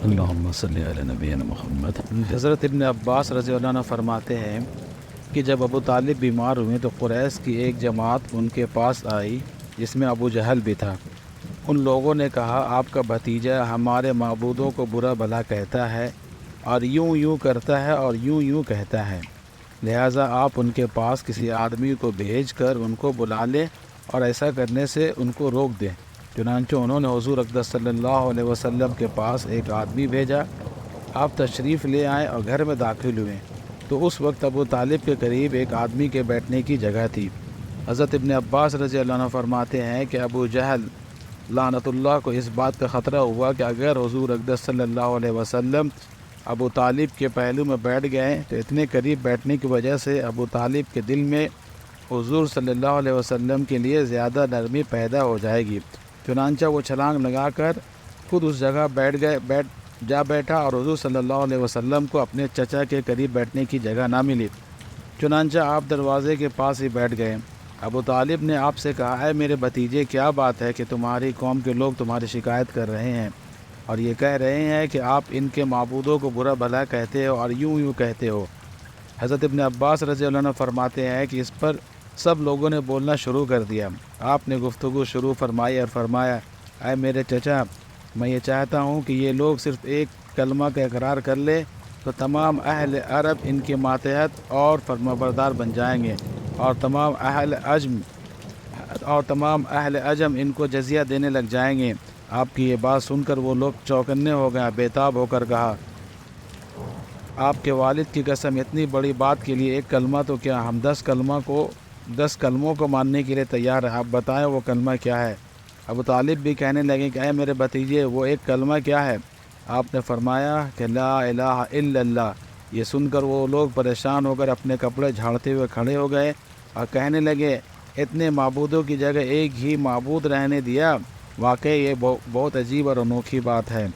اللہم صلی علی نبینا محمد۔ حضرت ابن عباس رضی اللہ عنہ فرماتے ہیں کہ جب ابو طالب بیمار ہوئے تو قریش کی ایک جماعت ان کے پاس آئی جس میں ابو جہل بھی تھا۔ ان لوگوں نے کہا آپ کا بھتیجا ہمارے معبودوں کو برا بھلا کہتا ہے اور یوں یوں کرتا ہے اور یوں یوں کہتا ہے، لہٰذا آپ ان کے پاس کسی آدمی کو بھیج کر ان کو بلا لیں اور ایسا کرنے سے ان کو روک دیں۔ چنانچہ انہوں نے حضور اقدس صلی اللہ علیہ وسلم کے پاس ایک آدمی بھیجا۔ آپ تشریف لے آئے اور گھر میں داخل ہوئے تو اس وقت ابو طالب کے قریب ایک آدمی کے بیٹھنے کی جگہ تھی۔ حضرت ابن عباس رضی اللہ عنہ فرماتے ہیں کہ ابو جہل لعنت اللہ کو اس بات کا خطرہ ہوا کہ اگر حضور اقدس صلی اللہ علیہ وسلم ابو طالب کے پہلو میں بیٹھ گئے تو اتنے قریب بیٹھنے کی وجہ سے ابو طالب کے دل میں حضور صلی اللہ علیہ وسلم کے لیے زیادہ نرمی پیدا ہو جائے گی۔ چنانچہ وہ چھلانگ لگا کر خود اس جگہ جا بیٹھا اور حضور صلی اللہ علیہ وسلم کو اپنے چچا کے قریب بیٹھنے کی جگہ نہ ملی۔ چنانچہ آپ دروازے کے پاس ہی بیٹھ گئے۔ ابو طالب نے آپ سے کہا، اے میرے بھتیجے، کیا بات ہے کہ تمہاری قوم کے لوگ تمہاری شکایت کر رہے ہیں اور یہ کہہ رہے ہیں کہ آپ ان کے معبودوں کو برا بھلا کہتے ہو اور یوں یوں کہتے ہو؟ حضرت ابن عباس رضی اللہ عنہ فرماتے ہیں کہ اس پر سب لوگوں نے بولنا شروع کر دیا۔ آپ نے گفتگو شروع فرمائی اور فرمایا، اے میرے چچا، میں یہ چاہتا ہوں کہ یہ لوگ صرف ایک کلمہ کا اقرار کر لے تو تمام اہل عرب ان کے ماتحت اور فرمانبردار بن جائیں گے اور تمام اہل عجم ان کو جزیہ دینے لگ جائیں گے۔ آپ کی یہ بات سن کر وہ لوگ چوکنے ہو گئے، بے تاب ہو کر کہا، آپ کے والد کی قسم، اتنی بڑی بات کے لیے ایک کلمہ تو کیا ہم 10 کلموں کو ماننے کے لیے تیار ہیں، آپ بتائیں وہ کلمہ کیا ہے؟ ابو طالب بھی کہنے لگے کہ اے میرے بھتیجے، وہ ایک کلمہ کیا ہے؟ آپ نے فرمایا کہ لا الہ الا اللہ۔ یہ سن کر وہ لوگ پریشان ہو کر اپنے کپڑے جھاڑتے ہوئے کھڑے ہو گئے اور کہنے لگے، اتنے معبودوں کی جگہ ایک ہی معبود رہنے دیا، واقعی یہ بہت عجیب اور انوکھی بات ہے۔